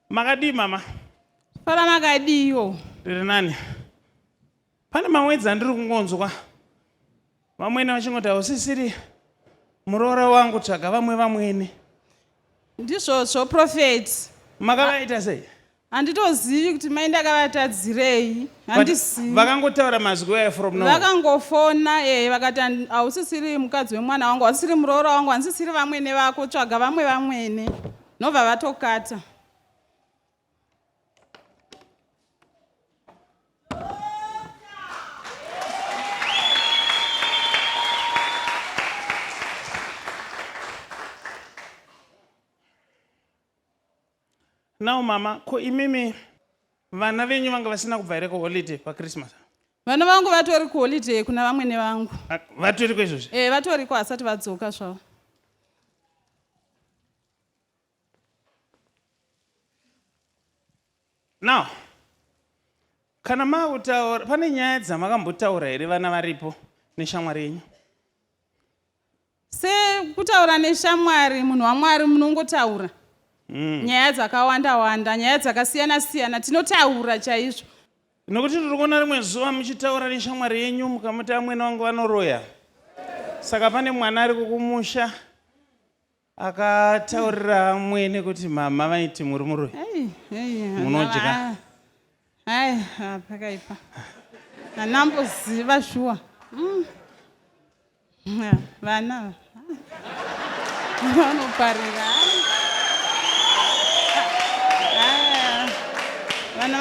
Makadi mama. Para makadiyo. Ndiri nani? Pane mamwedzi andiri kungonzwa. Vamwene vachingoti hausisiri muroora wangu tsvaga vamwene. Ndizvozvo Prophet. Makavaita sei? Handitozivi kuti mai ndakavatadzirei. Handizivi. Vakangotaura mazwi aya from now. Vakangofona vakati hausisiri mukadzi wemwana wangu, hausisiri muroora wangu, handisisiri vamwene vako, tsvaga vamwene. Nobva vatokata. Now mama, ko imimi vana venyu vanga vasina kubva here kuholiday paChristmas? Vana vangu vatori kuholiday kuna vamwene vangu. Vatori kwezvozvo? Vatori hasati vadzoka zvavo. Now, kana makutaura, pane nyaya dzamakambotaura here vana varipo neshamwari yenyu? Sekutaura neshamwari, munhu waMwari munongotaura. Nyaya dzakawanda, nyaya dzakasiyana, tinotaura chaizvo. Nokuti tiri kuona rimwe zuva muchitaura neshamwari yenyu mukamuti amwene vangu vanoroya. Saka pane mwana ari kukumusha akataurira mwene kuti mama vaiti muri muroya. Munodya. Pakaipa. Handamboziva shuwa. Vana vanoparira. Vana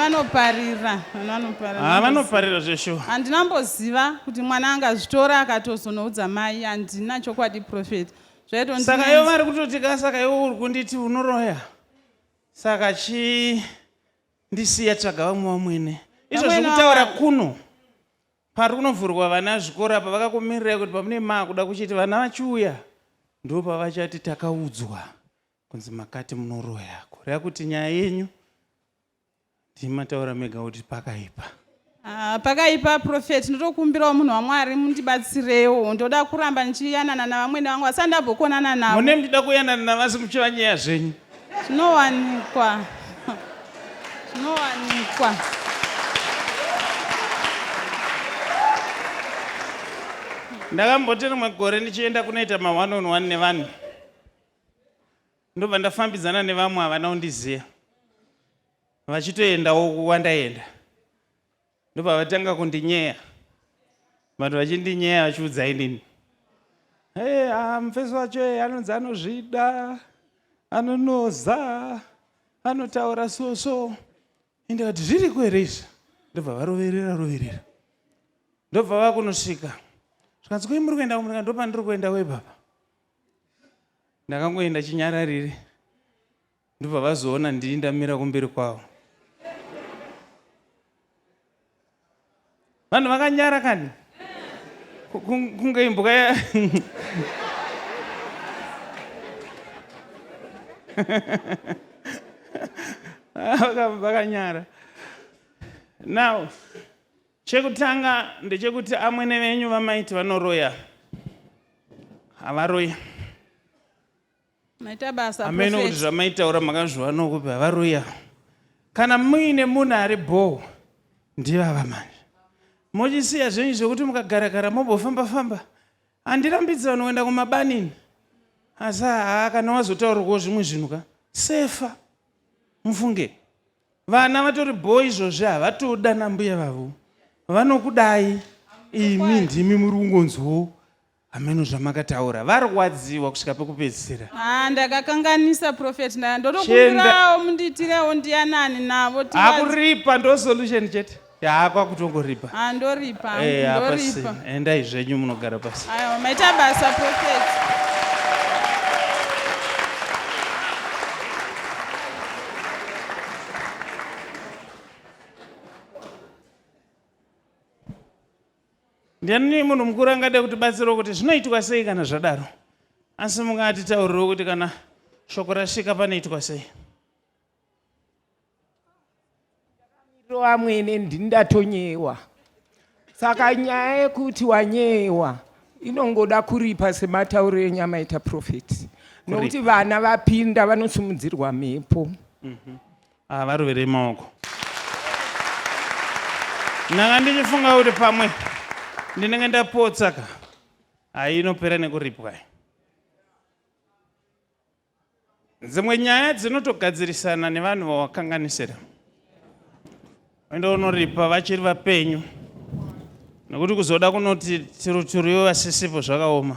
vanoparira. Vanoparira zveshuwa. Handinamboziva kuti mwana angazvitora akatozonoudza mai. Handina chokwadi Prophet. Saka ivo vari kutotika, saka ivo uri kunditi unoroya. Saka ndisiya tsvaga vamwene. Izvo zvekutaura kuno pari kunovhurwa vana zvikora pavakakumirirai kuti pamune kuda kuchiti vana vachiuya ndo pavachati takaudzwa kunzi makati munoroya. Kureva kuti nyaya yenyu ndimataura mega kuti pakaipa. Pakaipa Prophet. Ndotokumbirawo munhu waMwari mundibatsirewo. Ndoda kuramba ndichiyanana navamwene vangu asi handambokonana navo. Mune muchida kuyanana navasi muchiva nyaya zvenyu? Zvinowanikwa. Ndakamboti rimwe gore ndichienda kunoita ma1-on-1 nevanhu. Ndobva ndafambidzana nevamwe havana kundiziva. Vachitoendawo kuwandaenda. Ndobva vatanga kundinyeya. Vanhu vachindinyeya vachiudza inini. Mufeso wacho anonzi anozvida, anonoza, anotaura so. Ndikati zviri kwere izvi? Ndobva varoverera. Ndobva vakunosvika. Zvikanzi koi muri kuenda kumurika? Ndopa ndiri kuenda webaba. Ndakangoenda chinyararire. Ndobva vazoona ndiri ndamira kumberi kwavo. Vanhu vakanyara kani? Kunge imbuka ya vakanyara. Now, chekutanga ndechekuti amwene venyu vamaiti vanoroya. Havaroya. Maita basa ameno kuti zvamaitaura makazviwana kupi havaroya. Kana muine munhu ari bho ndivava manje. Mochisiya zvenyu zvekuti mukagara mobofamba. Handirambidzi vanoenda kumabanini. Asi kana wazotaurirwawo zvimwe zvinhu ka sefa. Mufunge. Vana vatori bho izvozvi havatoda nambuya vavo. Vanokudai. Imi ndimi muri kungonzwawo ameno zvamakataura. Varwadziwa kusvika pekupedzisira. Ndakakanganisa Prophet. Ndotokumbirawo munditirewo ndiyanani navo. Hakuripa ndo solution chete. Kwakutongoripa. Ndoripa. Endai zvenyu munogara pasi. Maita basa Prophet. Ndiani munhu mukuru angada kutibatsirawo kuti zvinoitwa sei kana zvadaro? Asi mungatitaurirawo kuti kana shoko rasvika panoitwa sei? Amwene ndindatonyewa. Saka nyaya yekuti wanyewa inongoda kuripa sematauro enyama ita Prophet. Nokuti vana vapinda vanosimudzirwa mhepo. varoverei maoko. Ndanga ndichifunga kuti pamwe ndinenge ndapotsaka inopera nekuripwa. Dzimwe nyaya dzinotogadzirisana nevanhu vawakanganisira. Wenda unoripa vachiri vapenyu, nekuti kuzoda kunoti tiruturiwo vasisipo zvakaoma.